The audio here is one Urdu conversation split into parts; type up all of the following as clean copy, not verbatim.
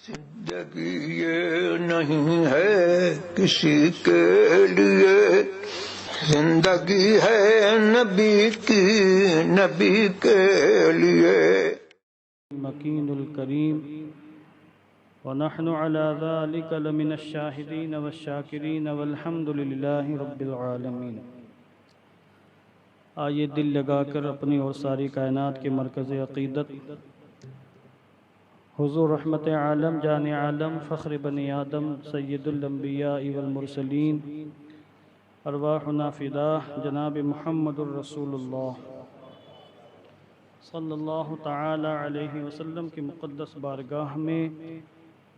زندگی یہ نہیں ہے کسی کے لیے، زندگی ہے نبی کی، نبی کے لیے۔ مکین الکریم ونحن على ذلك لمن الشاہدین والشاکرین والحمد للہ رب العالمین۔ آئیے دل لگا کر اپنی اور ساری کائنات کے مرکز عقیدت حضور رحمت عالم جان عالم فخر بنی آدم سید الانبیاء والمرسلین ارواحنا فداہ جناب محمد الرسول اللہ صلی اللہ تعالی علیہ وسلم کی مقدس بارگاہ میں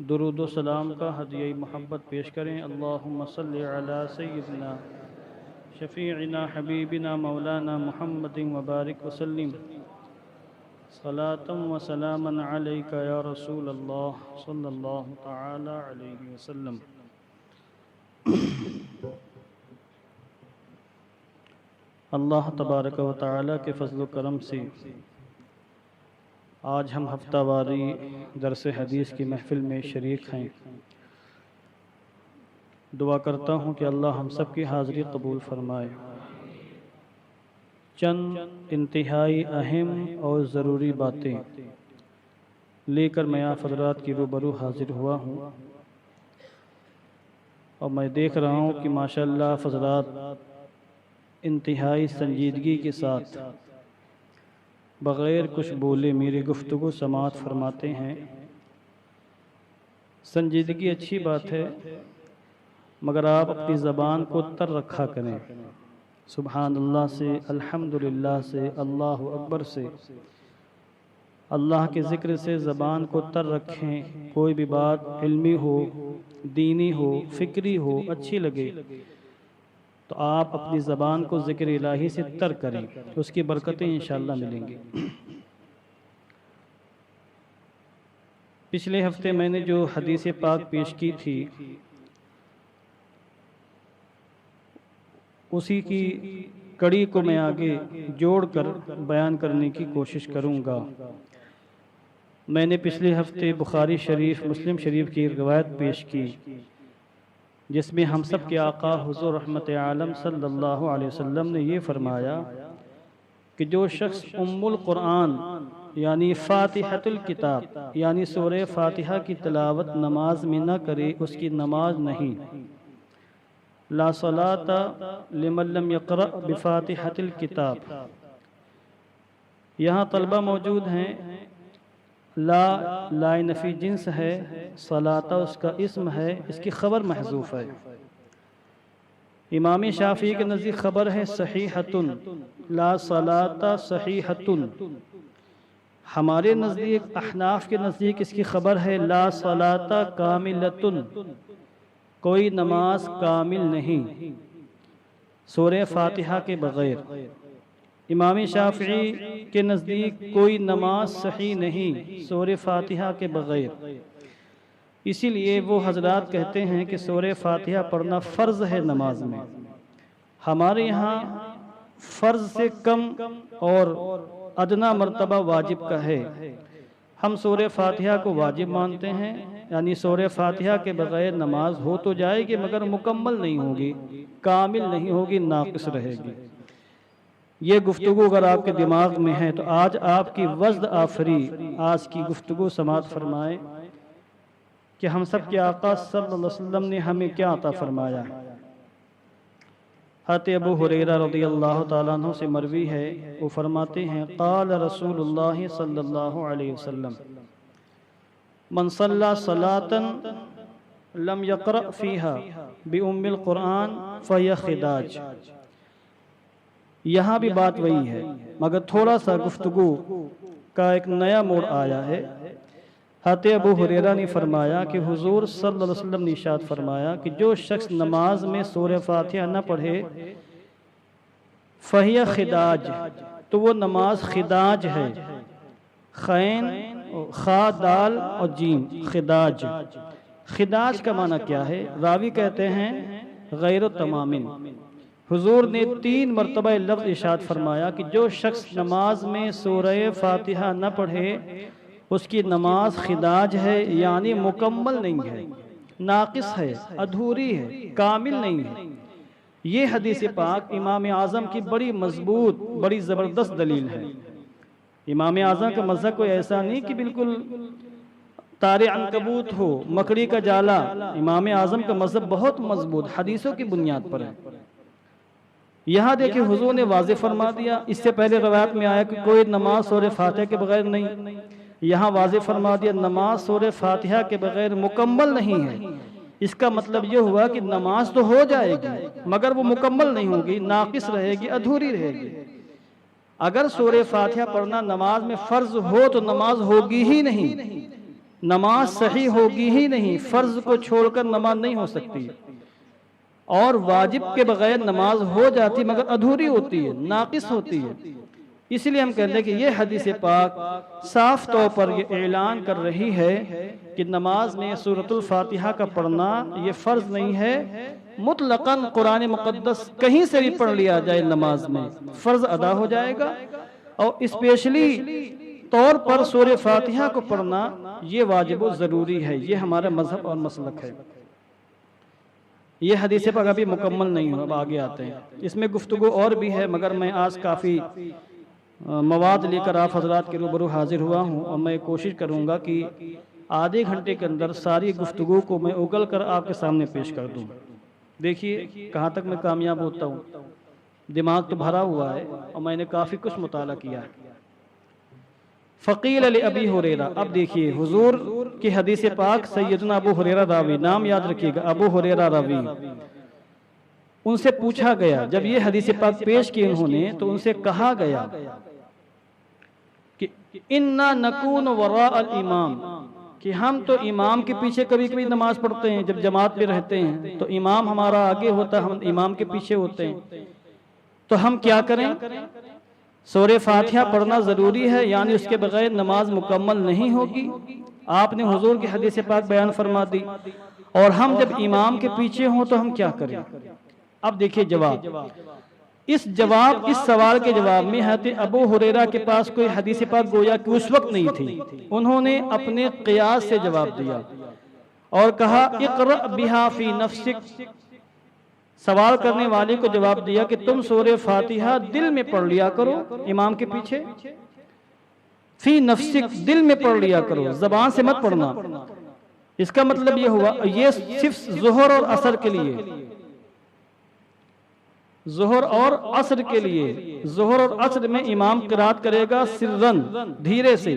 درود و سلام کا ہدیہ محبت پیش کریں۔ اللہم صلی علی سیدنا شفیعنا حبیبنا مولانا محمد وبارک وسلم صلاۃ و سلاما علیک یا رسول اللہ صلی اللہ تعالی علیہ وسلم۔ اللہ تبارک و تعالی کے فضل و کرم سے آج ہم ہفتہ واری درس حدیث کی محفل میں شریک ہیں۔ دعا کرتا ہوں کہ اللہ ہم سب کی حاضری قبول فرمائے۔ چند انتہائی اہم اور ضروری باتیں لے کر میں آپ حضرات کی روبرو حاضر ہوا ہوں، اور میں دیکھ رہا ہوں کہ ماشاءاللہ حضرات انتہائی سنجیدگی کے ساتھ بغیر کچھ بولے میری گفتگو سماعت فرماتے ہیں۔ سنجیدگی اچھی بات ہے، مگر آپ اپنی زبان کو تر رکھا کریں۔ سبحان اللہ سے، الحمدللہ سے، اللہ اکبر سے، اللہ کے ذکر سے زبان کو تر رکھیں۔ کوئی بھی بات علمی ہو، دینی ہو، فکری ہو، اچھی لگے تو آپ اپنی زبان کو ذکر الہی سے تر کریں، اس کی برکتیں انشاءاللہ ملیں گی۔ پچھلے ہفتے میں نے جو حدیث پاک پیش کی تھی، اسی کی کڑی کو میں آگے جوڑ کر بیان کرنے کی کوشش کروں گا۔ میں نے پچھلے ہفتے بخاری شریف، مسلم شریف کی روایت پیش کی، جس میں ہم سب کے آقا حضور رحمت عالم صلی اللہ علیہ وسلم نے یہ فرمایا کہ جو شخص ام القرآن یعنی فاتحۃ الکتاب یعنی سورہ فاتحہ کی تلاوت نماز میں نہ کرے، اس کی نماز نہیں۔ لا صلاۃ لمن لم یقرأ بفاتحۃ الکتاب۔ یہاں طلبہ موجود ہیں، لا نفی جنس ہے، صلاۃ اس کا اسم ہے، اس کی خبر محذوف ہے۔ امام شافعی کے نزدیک خبر ہے صحیحۃ، لا صلاۃ صحیحۃ۔ ہمارے نزدیک احناف کے نزدیک اس کی خبر ہے لا صلاۃ کاملۃ، کوئی نماز کامل نہیں سورہ فاتحہ کے بغیر۔ امام شافعی کے نزدیک کوئی نماز صحیح نہیں سورہ فاتحہ کے بغیر۔ اسی لیے وہ حضرات کہتے ہیں کہ سورہ فاتحہ پڑھنا فرض ہے نماز میں۔ ہمارے یہاں فرض سے کم اور ادنا مرتبہ واجب کا ہے۔ ہم سورہ فاتحہ کو واجب مانتے ہیں، یعنی سورہ فاتحہ کے بغیر نماز ہو تو جائے گی مگر مکمل نہیں ہوگی، کامل نہیں ہوگی، ناقص رہے گی۔ یہ گفتگو اگر آپ کے دماغ میں ہے تو آج آپ کی وزد آفری آج کی گفتگو سماعت فرمائے کہ ہم سب کے آقا صلی اللہ علیہ وسلم نے ہمیں کیا عطا فرمایا۔ حضرت ابو ہریرہ رضی اللہ تعالیٰ عنہ سے مروی ہے، وہ فرماتے ہیں قال رسول اللہ صلی اللہ علیہ وسلم من صلی صلاة لم یقرأ فیہا بأم القرآن فہی خداج۔ یہاں بھی بات وہی ہے، مگر تھوڑا سا گفتگو کا ایک نیا موڑ آیا ہے۔ حضرت ابو ہریرہ نے فرمایا کہ حضور صلی اللہ علیہ وسلم نے ارشاد فرمایا کہ جو شخص نماز میں سورہ فاتحہ نہ پڑھے فہی خداج، تو وہ نماز خداج ہے۔ خین، خا، دال اور جیم، خداج۔ خداج کا معنی کیا ہے؟ راوی کہتے ہیں غیر تمامن۔ حضور نے 3 مرتبہ لفظ ارشاد فرمایا کہ جو شخص نماز میں سورہ فاتحہ نہ پڑھے اس کی نماز خداج ہے، یعنی مکمل نہیں ہے، ناقص ہے، ادھوری ہے، کامل نہیں ہے۔ یہ حدیث پاک امام اعظم کی بڑی مضبوط، بڑی زبردست دلیل ہے۔ امام اعظم کا مذہب کوئی ایسا نہیں کہ بالکل تار عنکبوت ہو، مکڑی کا جالا۔ امام اعظم کا مذہب بہت مضبوط حدیثوں کی بنیاد پر ہے۔ یہاں دیکھیں حضور نے واضح فرما دیا، اس سے پہلے روایت میں آیا کہ کوئی نماز سورہ فاتحہ کے بغیر نہیں، یہاں واضح فرما دیا نماز سورہ فاتحہ کے بغیر مکمل نہیں ہے۔ اس کا مطلب یہ ہوا کہ نماز تو ہو جائے گی مگر وہ مکمل نہیں ہوگی، ناقص رہے گی، ادھوری رہے گی۔ اگر سورہ فاتحہ پڑھنا نماز میں فرض ہو تو نماز ہوگی ہی نہیں، نماز صحیح ہوگی ہی نہیں، فرض کو چھوڑ کر نماز نہیں ہو سکتی۔ اور واجب کے بغیر نماز ہو جاتی مگر ادھوری ہوتی ہے، ناقص ہوتی ہے۔ اس لیے ہم کہتے ہیں کہ یہ حدیث پاک صاف طور پر یہ اعلان کر رہی ہے کہ نماز میں سورۃ الفاتحہ کا پڑھنا یہ فرض نہیں ہے، مطلقاً قرآن مقدس کہیں سے بھی پڑھ لیا جائے نماز میں فرض ادا ہو جائے گا، اور اسپیشلی طور پر سورہ فاتحہ کو پڑھنا یہ واجب و ضروری ہے۔ یہ ہمارا مذہب اور مسلک ہے۔ یہ حدیث پاک ابھی مکمل نہیں ہو، اب آگے آتے ہیں۔ اس میں گفتگو اور بھی ہے مگر میں آج کافی مواد لے کر آپ حضرات کے روبرو حاضر ہوا ہوں، اور میں کوشش کروں گا کہ آدھے گھنٹے کے اندر ساری گفتگو کو میں اگل کر آپ کے سامنے پیش کر دوں۔ دیکھیے کہاں تک میں کامیاب ہوتا ہوں، دماغ تو بھرا ہوا ہے اور میں نے کافی کچھ مطالعہ کیا ہے۔ فقیل لأبی ہریرہ، اب دیکھیے حضور کی حدیث پاک سیدنا ابو ہریرہ راوی، نام یاد رکھیے گا ابو ہریرہ راوی، ان سے پوچھا گیا، جب یہ حدیث پاک پیش کی انہوں نے تو ان سے کہا گیا کہ اِنَّا نَكُونُ وَرَاءَ الْإِمَامِ، کہ ہم تو امام کے پیچھے کبھی کبھی نماز پڑھتے ہیں، جب جماعت پہ رہتے ہیں تو امام ہمارا آگے ہوتا ہے، ہم امام کے پیچھے ہوتے ہیں، تو ہم کیا کریں؟ سورہ فاتحہ پڑھنا ضروری ہے، یعنی اس کے بغیر نماز مکمل نہیں ہوگی۔ آپ نے حضور کی حدیث پاک بیان فرما دی، اور ہم جب امام کے پیچھے ہوں تو ہم کیا کریں؟ اب دیکھیے جواب، اس سوال کے جواب میں حضرت ابو ہریرہ کے پاس کوئی حدیث پاک گویا کہ اس وقت نہیں تھی، انہوں نے اپنے قیاس سے جواب دیا اور کہا اقرأ بہا فی نفسک، سوال کرنے والے کو جواب دیا کہ تم سورہ فاتحہ دل میں پڑھ لیا کرو امام کے پیچھے، فی نفسک، دل میں پڑھ لیا کرو، زبان سے مت پڑھنا۔ اس کا مطلب یہ ہوا یہ صرف ظہر اور عصر کے لیے، ظہر اور عصر کے لیے، ظہر اور عصر میں امام قرات کرے گا سرن، دھیرے سے،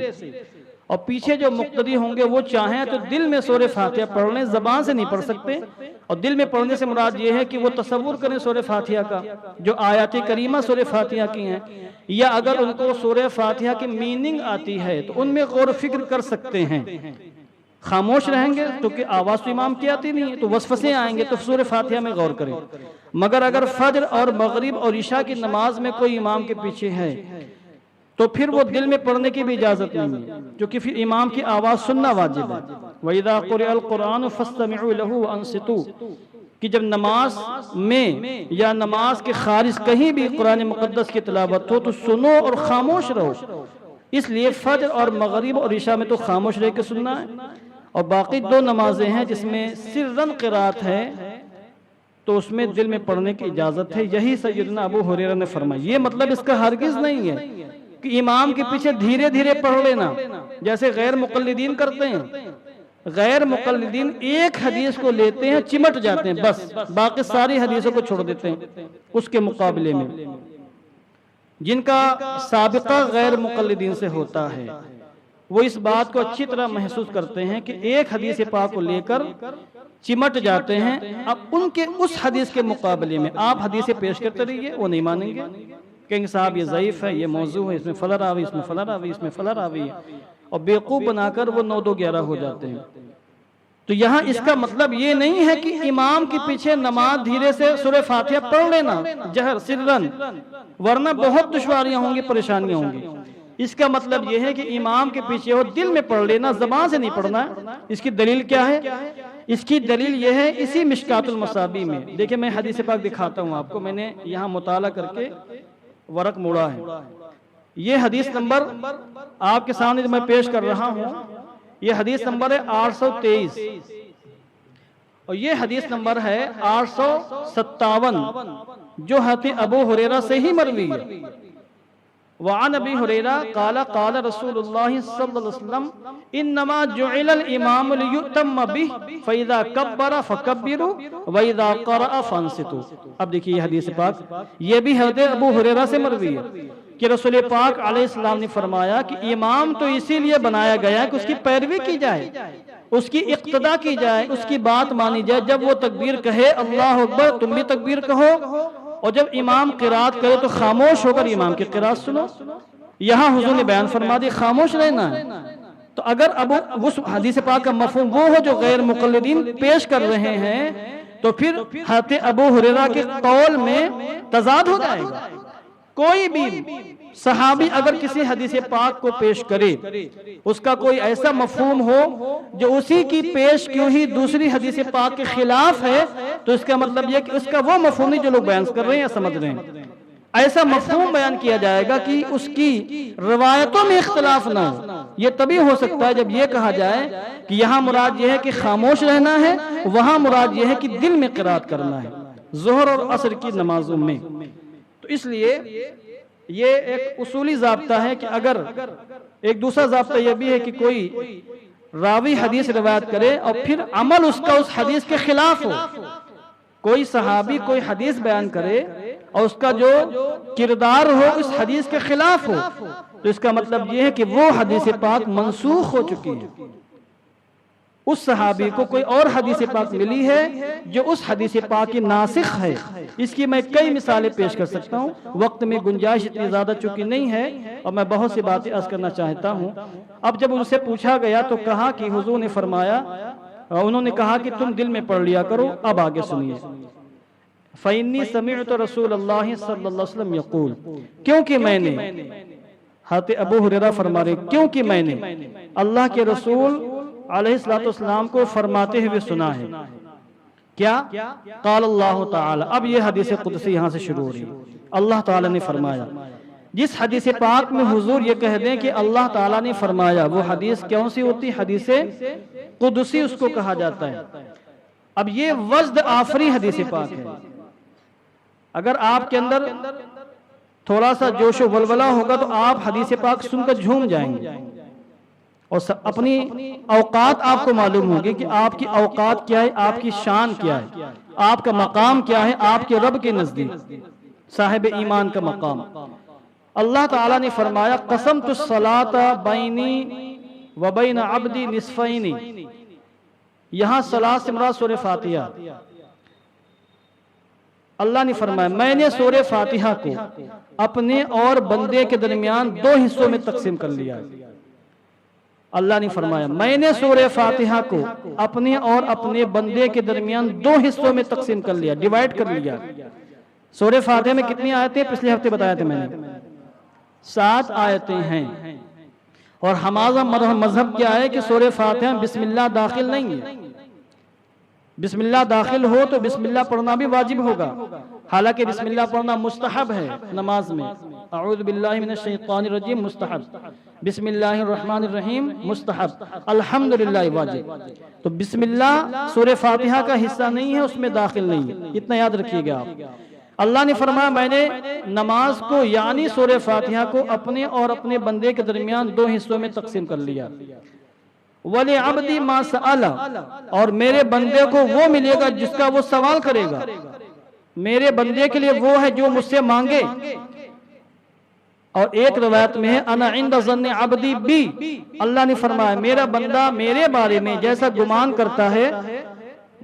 اور پیچھے جو مقتدی ہوں گے وہ چاہیں تو دل میں سورہ فاتحہ پڑھ لیں، زبان سے نہیں پڑھ سکتے۔ اور دل میں پڑھنے سے مراد یہ ہے کہ وہ تصور کریں سورہ فاتحہ کا، جو آیات کریمہ سورہ فاتحہ کی ہیں، یا اگر ان کو سورہ فاتحہ کی میننگ آتی ہے تو ان میں غور و فکر کر سکتے ہیں۔ خاموش رہیں گے تو کہ آواز تو امام کی آتی نہیں ہے تو وسوسے آئیں گے، تو سورہ فاتحہ میں غور کریں۔ مگر اگر فجر اور مغرب اور عشاء کی نماز میں کوئی امام کے پیچھے ہے تو پھر وہ دل میں پڑھنے کی بھی اجازت نہیں ہے، کیونکہ پھر امام کی آواز سننا واجب ہے۔ وَإِذَا قُرِئَ الْقُرْآنُ فَاسْتَمِعُوا لَهُ وَأَنصِتُوا، کہ جب نماز میں یا نماز کے خارج کہیں بھی قرآن مقدس کی تلاوت ہو تو سنو اور خاموش رہو۔ اس لیے فجر اور مغرب اور عشاء میں تو خاموش رہ کے سننا ہے، اور باقی دو نمازیں ہیں جس میں سرن قرات ہے تو اس میں دل میں پڑھنے کی اجازت ہے۔ یہی سیدنا ابو ہریرہ نے فرمایا۔ یہ مطلب اس کا ہرگز نہیں ہے کہ امام کے پیچھے دھیرے دھیرے پڑھ لینا جیسے غیر مقلدین کرتے ہیں۔ غیر مقلدین ایک حدیث کو لیتے ہیں، چمٹ جاتے ہیں، بس باقی ساری حدیثوں کو چھوڑ دیتے ہیں۔ اس کے مقابلے میں جن کا سابقہ غیر مقلدین سے ہوتا ہے وہ اس بات کو اچھی طرح محسوس کرتے ہیں کہ ایک حدیث پاک کو لے کر چمٹ جاتے ہیں۔ اب ان کے اس حدیث کے مقابلے میں آپ حدیث پیش کرتے رہیے، وہ نہیں مانیں گے، کہیں صاحب یہ ضعیف ہے، یہ موضوع ہے، اس میں فلاں راوی، اس میں فلاں راوی، اس میں فلاں راوی ہے، اور بیوقوف بنا کر وہ 9 2 11 ہو جاتے ہیں۔ تو یہاں اس کا مطلب یہ نہیں ہے کہ امام کے پیچھے نماز دھیرے سے سورہ فاتحہ پڑھ لینا جہر سرن، ورنہ بہت دشواریاں ہوں گی، پریشانیاں ہوں گی۔ اس کا مطلب یہ ہے کہ امام کے پیچھے ہو، دل میں پڑھ لینا، زبان سے نہیں پڑھنا۔ اس کی دلیل کیا ہے؟ اس کی دلیل یہ ہے اسی مشکات المصابیح میں۔ دیکھیں میں حدیث پاک دکھاتا ہوں آپ کو، میں نے یہاں مطالعہ کر کے ورق موڑا ہے۔ یہ حدیث نمبر آپ کے سامنے جو میں پیش کر رہا ہوں یہ حدیث نمبر ہے 823 اور یہ حدیث نمبر ہے 857 جو حضرت ابو ہریرہ سے ہی مروی ہے. وعن ابی ہریرہ قال قال رسول اللہ صلی اللہ علیہ وسلم انما جعل الامام لیؤتم به فاذا کبر فکبروا واذا قرأ فانصتوا. اب دیکھیے یہ حدیث پاک یہ بھی حضرت ابو ہریرہ سے مروی ہے کہ رسول پاک علیہ السلام نے فرمایا کہ امام تو اسی لیے بنایا گیا ہے کہ اس کی پیروی کی جائے، اس کی اقتدا کی جائے، اس کی بات مانی جائے. جب وہ تکبیر کہے اللہ اکبر تم بھی تکبیر کہو، اور جب امام قرات کرے تو خاموش ہو کر امام کی قرات سنو. یہاں حضور نے بیان فرما دی خاموش رہنا ہے. تو اگر اب اس حدیث پاک کا مفہوم وہ ہو جو غیر مقلدین پیش کر رہے ہیں تو پھر حضرت ابو ہریرہ کے قول میں تضاد ہو جائے گا. کوئی بھی صحابی اگر کسی حدیث پاک کو پیش کرے اس کا کوئی ایسا مفہوم ہو جو اسی کی پیش کیوں ہی دوسری حدیث پاک کے خلاف ہے تو اس کا مطلب یہ کہ اس کا وہ مفہوم نہیں جو لوگ بیان کر رہے ہیں یا سمجھ رہے ہیں. ایسا مفہوم بیان کیا جائے گا کہ اس کی روایتوں میں اختلاف نہ ہو. یہ تبھی ہو سکتا ہے جب یہ کہا جائے کہ یہاں مراد یہ ہے کہ خاموش رہنا ہے، وہاں مراد یہ ہے کہ دل میں قرات کرنا ہے ظہر اور عصر کی نمازوں میں. تو اس لیے یہ ایک اصولی ضابطہ ہے کہ اگر ایک دوسرا ضابطہ یہ بھی ہے کہ کوئی راوی حدیث روایت کرے اور پھر عمل اس کا اس حدیث کے خلاف ہو. کوئی صحابی کوئی حدیث بیان کرے اور اس کا جو کردار ہو اس حدیث کے خلاف ہو تو اس کا مطلب یہ ہے کہ وہ حدیث پاک منسوخ ہو چکی ہے. اس صحابی کو کوئی اور حدیث پاک ملی ہے جو اس حدیث پاک کی ناسخ ہے. اس کی میں کئی مثالیں پیش کر سکتا ہوں، وقت میں گنجائش اتنی زیادہ چکی نہیں ہے اور میں بہت سی باتیں عرض کرنا چاہتا ہوں. اب جب ان سے پوچھا گیا تو کہا کہ حضور نے فرمایا، انہوں نے کہا کہ تم دل میں پڑھ لیا کرو. اب آگے سنیے. فَإِنِّي سَمِعْتُ رَسُولَ اللَّهِ صلی اللہ علیہ وسلم يقول، کیونکہ میں نے، حضرت ابو ہریرہ فرما رہے کیونکہ میں نے اللہ کے رسول علیہ السلام کو فرماتے ہوئے سنا ہے. کیا؟ قال اللہ تعالی. اب یہ حدیث قدسی یہاں سے شروع ہو رہی ہے. اللہ تعالی نے فرمایا. جس حدیث پاک میں حضور یہ کہہ دیں کہ اللہ تعالی نے فرمایا، وہ حدیث کون سی ہوتی؟ حدیث قدسی اس کو کہا جاتا ہے. اب یہ وزد آفری حدیث پاک ہے. اگر آپ کے اندر تھوڑا سا جوش و ولولہ ہوگا تو آپ حدیث پاک سن کر جھوم جائیں گے اور اپنی اوقات آپ کو معلوم ہوگی کہ آپ کی اوقات کیا ہے، آپ کی شان کیا ہے، آپ کا مقام کیا ہے آپ کے رب کے نزدیک، صاحب ایمان کا مقام. اللہ تعالیٰ نے فرمایا قسمت الصلاۃ بینی و بین عبدی نصفین. یہاں صلاۃ سے مراد سورہ فاتحہ. اللہ نے فرمایا میں نے سورہ فاتحہ کو اپنے اور بندے کے درمیان دو حصوں میں تقسیم کر لیا. اللہ نے فرمایا میں نے سورہ فاتحہ کو اپنے اور اپنے بندے کے درمیان دو حصوں میں تقسیم کر لیا، ڈیوائیڈ کر لیا. سورہ فاتحہ میں کتنی آیتیں پچھلے ہفتے بتایا تھے میں نے؟ 7 آیتیں ہیں. اور ہمارا مذہب کیا ہے کہ سورہ فاتحہ بسم اللہ داخل نہیں ہے. بسم اللہ داخل ہو تو بسم اللہ پڑھنا بھی واجب ہوگا، حالانکہ بسم اللہ پڑھنا مستحب ہے نماز میں. اعوذ باللہ من الشیطان الرجیم مستحب، بسم اللہ الرحمن الرحیم مستحب، الحمدللہ واجب. تو بسم اللہ سورہ فاتحہ کا حصہ نہیں ہے، اس میں داخل نہیں ہے، اتنا یاد رکھیے گا آپ. اللہ نے فرمایا میں نے نماز کو یعنی سورہ فاتحہ کو اپنے اور اپنے بندے کے درمیان دو حصوں میں تقسیم کر لیا. وَلِعَبْدِ مَا سَأَلَ، اور میرے بندے کو وہ ملے گا جس کا وہ سوال کرے گا. میرے بندے کے لیے وہ ہے جو مجھ سے مانگے. اور ایک روایت میں ہے انا عند ظن عبدی بی، اللہ نے فرمایا میرا بندہ میرے بارے میں جیسا گمان کرتا ہے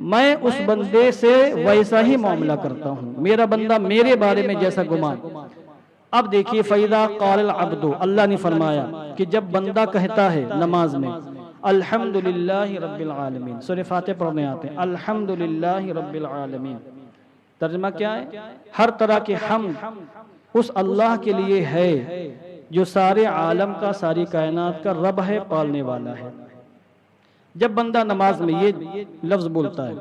میں اس بندے سے ویسا ہی معاملہ کرتا ہوں. میرا بندہ میرے بارے میں جیسا گمان. اب دیکھیے فَإِذَا قَالَ الْعَبْدُ، اللہ نے فرمایا کہ جب بندہ کہتا ہے نماز میں الحمدللہ رب العالمین، سورہ فاتحہ پڑھنے آتے ہیں الحمدللہ رب العالمین، ترجمہ کیا ہے؟ ہر طرح کے حمد اس اللہ کے لیے ہے جو سارے عالم کا، ساری کائنات کا رب ہے، پالنے والا ہے. جب بندہ نماز میں یہ لفظ بولتا ہے،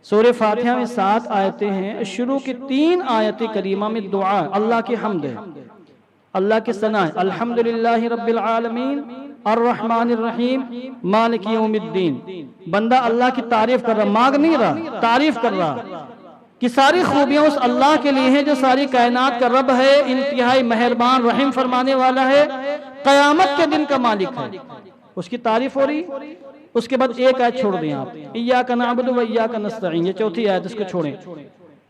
سورہ فاتحہ میں 7 آیتیں ہیں، شروع کی 3 آیت کریمہ میں دعا اللہ کی حمد ہے. اللہ کی ثنا ہے الحمدللہ رب العالمین الرحمن الرحیم مالک یوم الدین. بندہ اللہ کی تعریف کر رہا، مانگ نہیں رہا، تعریف کر رہا کہ ساری خوبیاں اس اللہ کے لیے ہیں جو ساری کائنات کا رب ہے، انتہائی مہربان رحم فرمانے والا ہے، قیامت کے دن کا مالک ہے. اس کی تعریف ہو رہی. اس کے بعد ایک آیت چھوڑ دیں آپ، ایاک نعبد و ایاک نستعین، یہ چوتھی آیت، اس کو چھوڑیں.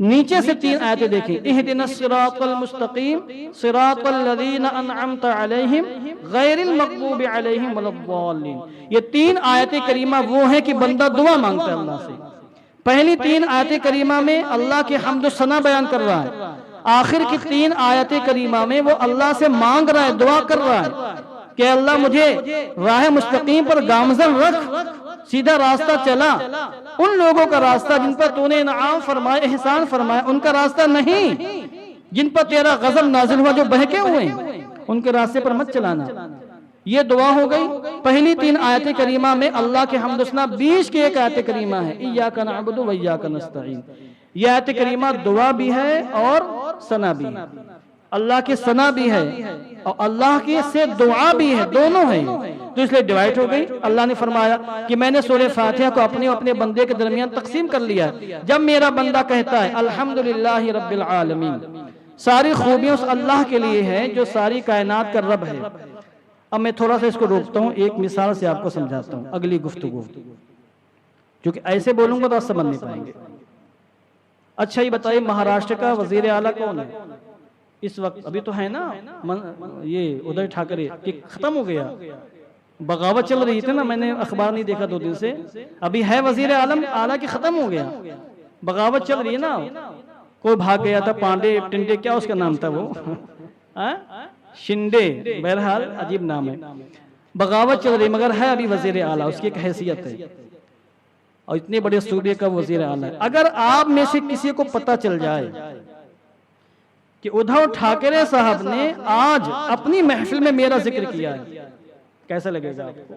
نیچے سے 3 آیتیں دیکھیں. اہدنا الصراط المستقیم صراط الذین انعمت علیہم غیر المغضوب علیہم ولا الضالین. یہ 3 آیتیں کریمہ وہ ہیں کہ بندہ دعا مانگتا ہے اللہ سے. پہلی 3 آیتیں کریمہ میں اللہ کے حمد و ثنا بیان کر رہا ہے. آخر کی 3 آیتیں کریمہ میں وہ اللہ سے مانگ رہا ہے، دعا کر رہا ہے کہ اللہ مجھے راہ مستقیم پر گامزن رکھ، سیدھا راستہ چلا. ان لوگوں کا راستہ جن پر تو نے انعام فرمایا، احسان فرمایا، ان کا راستہ نہیں. جن پر تیرا غضب نازل ہوا، جو بہکے ہوئے ہیں، ان کے راستے پر مت چلانا. یہ دعا ہو گئی. پہلی 3 آیت کریمہ میں اللہ کے حمد و ثنا. 20 کی ایک آیت کریمہ ہے ایاک نعبد و ایاک نستعین. یہ آیت کریمہ دعا بھی ہے اور ثنا بھی ہے. اللہ کی ثنا بھی ہے اور اللہ کی سے دعا بھی ہے، دونوں ہیں. تو اس لیے ڈیوائٹ ہو گئی. اللہ نے فرمایا کہ میں نے سورہ فاتحہ کو اپنے بندے کے درمیان تقسیم کر لیا. جب میرا بندہ کہتا ہے الحمدللہ رب العالمین، ساری خوبیاں اس اللہ کے لیے ہیں جو ساری کائنات کا رب ہے. اب میں تھوڑا سا اس کو روکتا ہوں، ایک مثال سے آپ کو سمجھاتا ہوں اگلی گفتگو، کیونکہ ایسے بولوں گا تو آپ سمجھ نہیں پائیں گے. اچھا یہ بتائیے مہاراشٹر کا وزیر اعلیٰ کون ہے اس وقت؟ ابھی تو ہے نا یہ ادھر ٹھاکرے، کہ ختم ہو گیا، بغاوت چل رہی تھی نا، میں نے اخبار نہیں دیکھا 2 دن سے. ابھی ہے وزیر اعلیٰ کی ختم ہو گیا، بغاوت چل رہی ہے نا. کوئی بھاگ گیا تھا، پانڈے ٹنڈے کیا اس کا نام تھا وہ، شنڈے، بہرحال عجیب نام ہے. بغاوت چل رہی مگر ہے ابھی وزیر اعلیٰ، اس کی ایک حیثیت ہے اور اتنے بڑے صوبے کا وزیر اعلیٰ ہے. اگر آپ میں سے کسی کو پتہ چل جائے کہ ادھو ٹھاکرے صاحب نے آج اپنی محفل میں میرا ذکر کیا ہے، کیسا لگے گا آپ کو؟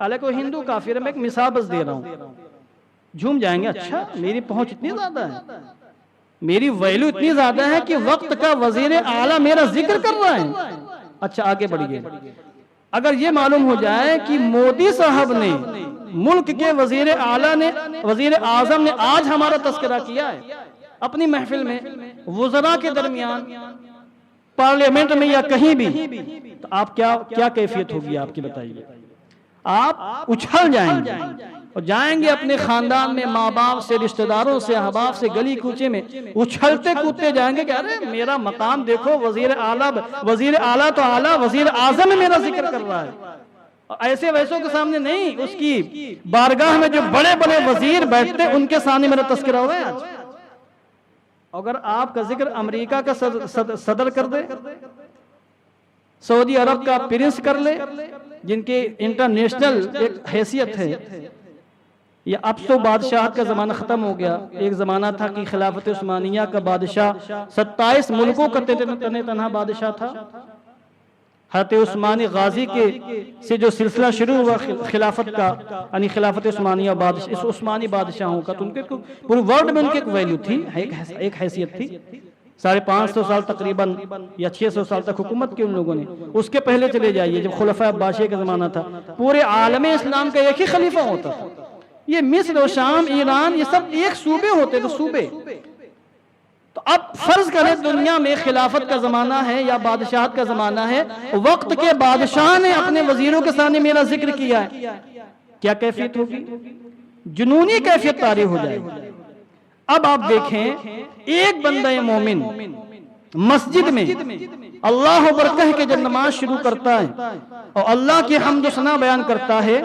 حالانکہ وہ ہندو کافر ہے، میں ایک مثال بس دے رہا ہوں. جھوم جائیں گے، اچھا میری پہنچ اتنی زیادہ ہے، میری ویلیو اتنی زیادہ ہے کہ وقت کا وزیر اعلیٰ میرا ذکر کر رہا ہے. اچھا آگے بڑھیے. اگر یہ معلوم ہو جائے کہ مودی صاحب نے، ملک کے وزیر اعلیٰ نے، وزیر اعظم نے آج ہمارا تذکرہ کیا ہے اپنی محفل میں، وزراء کے درمیان، پارلیمنٹ میں یا کہیں بھی، تو آپ کیا کیفیت ہوگی آپ کی بتائیے؟ آپ اچھل جائیں گے اور جائیں گے اپنے خاندان میں، ماں باپ سے، رشتہ داروں سے، احباب سے، گلی کوچے میں اچھلتے کودتے جائیں گے کہ ارے میرا مقام دیکھو، وزیر اعلیٰ تو اعلیٰ وزیر اعظم میرا ذکر کر رہا ہے. ایسے ویسوں کے سامنے نہیں، اس کی بارگاہ میں جو بڑے بڑے وزیر بیٹھتے ان کے سامنے میرا تذکرہ ہوا ہے آج. اگر آپ کا ذکر امریکہ کا صدر کر دے، سعودی عرب کا پرنس کر لے، جن کے انٹرنیشنل ایک حیثیت ہے، یا اب تو بادشاہت کا زمانہ ختم ہو گیا. ایک زمانہ تھا کہ خلافت عثمانیہ کا بادشاہ 27 ملکوں کا تنہا بادشاہ تھا. حضرت عثمان غازی سے جو سلسلہ شروع ہوا خلافت کا، یعنی خلافت عثمانیہ بادشاہ، اس عثمانی بادشاہوں کا، تو ان کے پورے ورلڈ میں ان کی ایک ویلیو تھی، ایک حیثیت تھی. 550 سال تقریباً یا 600 سال تک حکومت کی ان لوگوں نے. اس کے پہلے چلے جائیے جب خلفاء عباسیہ کا زمانہ تھا، پورے عالم اسلام کا ایک ہی خلیفہ ہوتا تھا. یہ مصر و شام، ایران، یہ سب ایک صوبے ہوتے تھے، صوبے. تو اب فرض کریں دنیا میں خلافت کا زمانہ ہے یا بادشاہت کا زمانہ ہے، وقت کے بادشاہ نے اپنے وزیروں کے سامنے میرا ذکر کیا ہے، کیا کیفیت ہوگی؟ جنونی کیفیت طاری ہو جائے گی. اب آپ دیکھیں ایک بندہ مومن مسجد میں اللہ اکبر کہہ کے جب نماز شروع کرتا ہے اور اللہ کی حمد و ثنا بیان کرتا ہے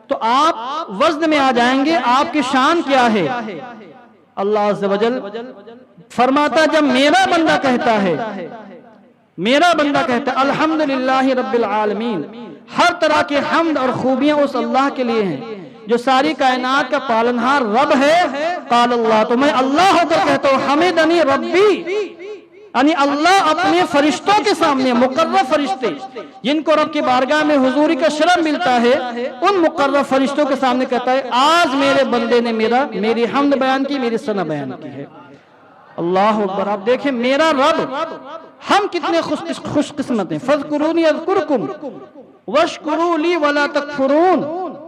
تو آپ وزن میں آ جائیں گے آپ کی شان کیا ہے. اللہ عز و جل فرماتا جب میرا بندہ کہتا ہے الحمدللہ رب العالمین، ہر طرح کے حمد اور خوبیاں اس اللہ کے لیے ہیں جو ساری کائنات کا پالنہار رب ہے. قال اللہ، تو میں اللہ ہو کر کہتا ہوں حمدنی ربی، یعنی اللہ اپنے فرشتوں کے سامنے، مقرب فرشتے جن کو رب کی بارگاہ میں حضوری کا شرف ملتا ہے، ان مقرب فرشتوں کے سامنے کہتا ہے آج میرے بندے نے میری حمد بیان کی، میری ثنا بیان کی ہے. اللہ اکبر. آپ دیکھیں میرا رب, ہم کتنے خوش قسمت ہیں. فَاذْكُرُونِي أَذْكُرْكُمْ وَاشْكُرُوا لِي وَلَا تَكْفُرُونَ.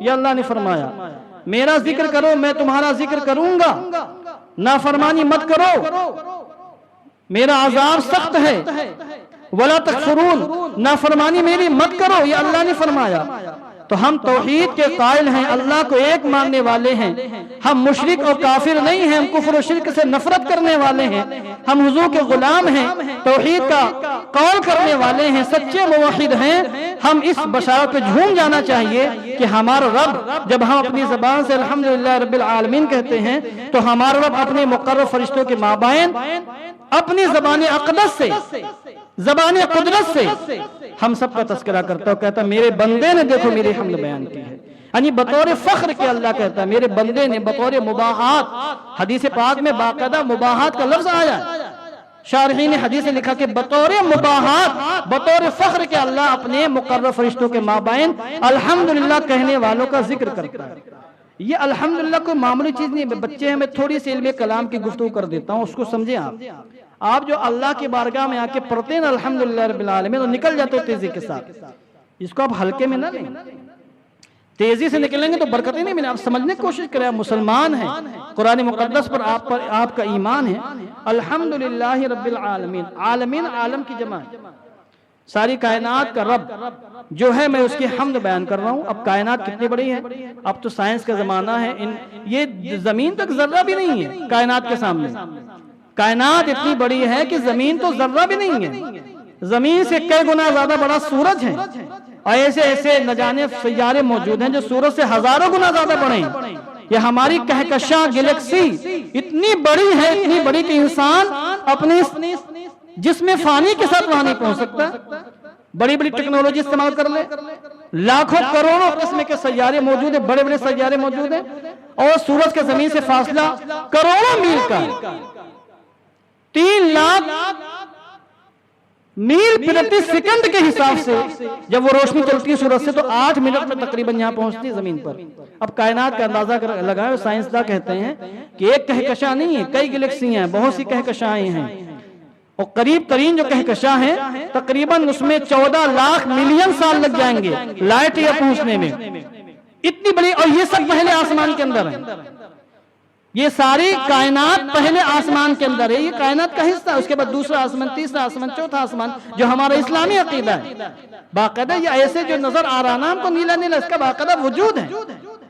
یہ اللہ نے فرمایا میرا ذکر کرو میں تمہارا ذکر کروں گا, نافرمانی مت کرو, میرا عذاب سخت ہے. وَلَا تَكْفُرُونَ, نافرمانی میری مت کرو, یہ اللہ نے فرمایا. تو ہم توحید کے قائل ہیں, اللہ کو ایک ماننے والے ہیں, ہم مشرک اور کافر نہیں ہیں, ہم کفر و شرک سے نفرت کرنے والے ہیں, ہم حضور کے غلام ہیں, توحید کا قول کرنے والے ہیں, سچے موحد ہیں. ہم اس بشارت پہ جھوم جانا چاہیے کہ ہمارا رب, جب ہم اپنی زبان سے الحمدللہ رب العالمین کہتے ہیں تو ہمارا رب اپنے مقرر فرشتوں کے مابین اپنی زبان اقدس سے, زبان قدرت سے ہم سب کا تذکرہ کرتا ہے, کہتا میرے بندے نے دیکھو میری حمد بیان کی ہے. یعنی بطور فخر کے اللہ کہتا ہے میرے بندے نے, بطور مباحات. حدیث پاک میں باقاعدہ مباحات کا لفظ آیا ہے. شارحین حدیث نے لکھا کہ بطور مباحات, بطور فخر کے اللہ اپنے مقرر فرشتوں کے مابین الحمدللہ کہنے والوں کا ذکر کرتا ہے. یہ الحمدللہ کوئی معمولی چیز نہیں ہے. بچے ہیں, میں تھوڑی سی علم کلام کی گفتگو کر دیتا ہوں, اس کو سمجھیں آپ جو اللہ کی بارگاہ میں آ کے پڑھتے ہیں الحمدللہ رب العالمین تو نکل جاتے ہو تیزی کے ساتھ. اس کو آپ ہلکے میں نہ لیں, تیزی سے نکلیں گے تو برکتیں نہیں ملیں. آپ سمجھنے کی کوشش کریں, آپ مسلمان ہیں, قرآن مقدس پر آپ کا ایمان ہے. الحمدللہ رب العالمین, عالمین عالم کی جمع ہے, ساری کائنات کا رب جو ہے, میں اس کی حمد بیان کر رہا ہوں. اب کائنات کتنی بڑی ہے, اب تو سائنس کا زمانہ ہے, یہ زمین تک ذرہ بھی نہیں ہے کائنات کے سامنے. کائنات اتنی بڑی ہے کہ زمین تو ذرہ بھی نہیں ہے, زمین سے کئی گنا زیادہ بڑا سورج ہے, اور ایسے ایسے نہ جانے سیارے موجود ہیں جو سورج سے ہزاروں گنا زیادہ بڑے ہیں. یہ ہماری کہکشاں گلیکسی اتنی بڑی ہے, اتنی بڑی کہ انسان اپنے جسم فانی کے ساتھ وہاں نہیں پہنچ سکتا. بڑی بڑی ٹیکنالوجی استعمال کر لے, لاکھوں کروڑوں قسم کے سیارے موجود ہیں, بڑے بڑے سیارے موجود ہیں, اور سورج کے زمین سے فاصلہ کروڑوں میل کا, 3 لاکھ میل پرتی سیکنڈ کے حساب سے جب وہ روشنی چلتی ہے سورج سے تو 8 منٹ میں تقریباً یہاں پہنچتی ہے زمین پر. اب کائنات کا اندازہ لگائے, سائنسداں کہتے ہیں کہ ایک کہکشاں نہیں ہے, کئی گلیکسی ہیں, بہت سی کہکشائیں ہیں, اور قریب ترین جو کہکشاں ہیں تقریباً اس میں 14 لاکھ ملین سال لگ جائیں گے لائٹ یا پہنچنے میں. اتنی بڑی, اور یہ سب پہلے آسمان کے اندر ہیں. یہ ساری کائنات پہلے آسمان کے اندر ہے, یہ کائنات کا حصہ ہے. اس کے بعد دوسرا آسمان, تیسرا آسمان, چوتھا آسمان, جو ہمارا اسلامی عقیدہ ہے. باقاعدہ یہ ایسے جو نظر آ رہا نا ہم کو نیلا نیلا, اس کا باقاعدہ وجود ہے.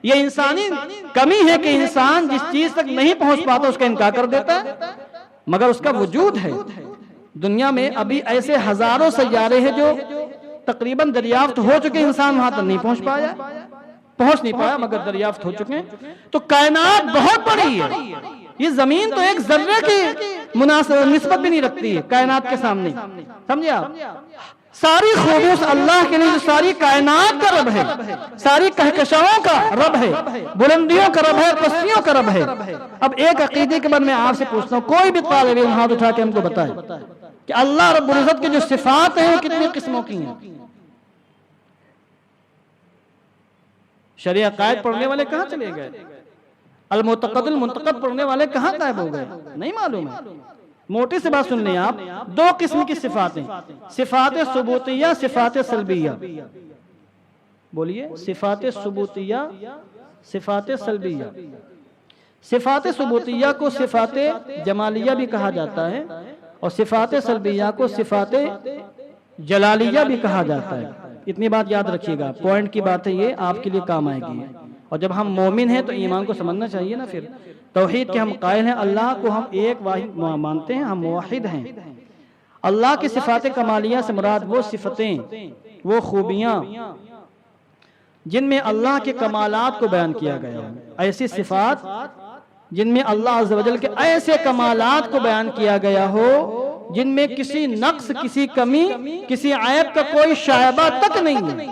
یہ انسانی کمی ہے کہ انسان جس چیز تک نہیں پہنچ پاتا اس کا انکار کر دیتا ہے, مگر اس کا وجود ہے. دنیا میں ابھی ایسے ہزاروں سیارے ہیں جو تقریباً دریافت ہو چکے, انسان وہاں تک نہیں پہنچ نہیں پایا مگر دریافت ہو چکے ہیں. تو کائنات بہت بڑی ہے, یہ زمین تو ایک ذرے کی نسبت بھی نہیں رکھتی ہے کائنات کے سامنے. سمجھے آپ, ساری خوبیوں سے اللہ کے لیے جو ساری کائنات کا رب ہے, ساری کہکشاؤں کا رب ہے, بلندیوں کا رب ہے, پستیوں کا رب ہے. اب ایک عقیدے کے بعد میں آپ سے پوچھتا ہوں, کوئی بھی طالب علم ہاتھ اٹھا کے ہم کو بتائے کہ اللہ رب العزت کی جو صفات ہیں کتنی قسموں کی ہیں. شرع عقائد پڑھنے والے کہاں چلے گئے, المعتقد المنتقد پڑھنے والے کہاں غائب ہو گئے, نہیں معلوم ہے. موٹی سے بات سن لیں آپ, 2 قسم کی صفات ہیں, صفات ثبوتیہ, صفات سلبیہ. بولیے, صفات ثبوتیہ, صفات سلبیہ. صفات ثبوتیہ کو صفات جمالیہ بھی کہا جاتا ہے, اور صفات سلبیہ کو صفات جلالیہ بھی کہا جاتا ہے. اتنی بات یاد رکھیے گا, پوائنٹ کی بات ہے یہ, آپ کے لیے کام آئے گی. اور جب ہم مومن ہیں تو ایمان کو سمجھنا چاہیے نا. پھر توحید کے ہم قائل ہیں, اللہ کو ہم ایک واحد مانتے ہیں, ہم موحد ہیں. اللہ کی صفات کمالیہ سے مراد وہ صفتیں, وہ خوبیاں جن میں اللہ کے کمالات کو بیان کیا گیا ہے, ایسی صفات جن میں اللہ عز و جل کے ایسے کمالات کو بیان کیا گیا ہو جن میں کسی نقص, کسی کمی, کسی عیب کا کوئی شائبہ تک نہیں ہے.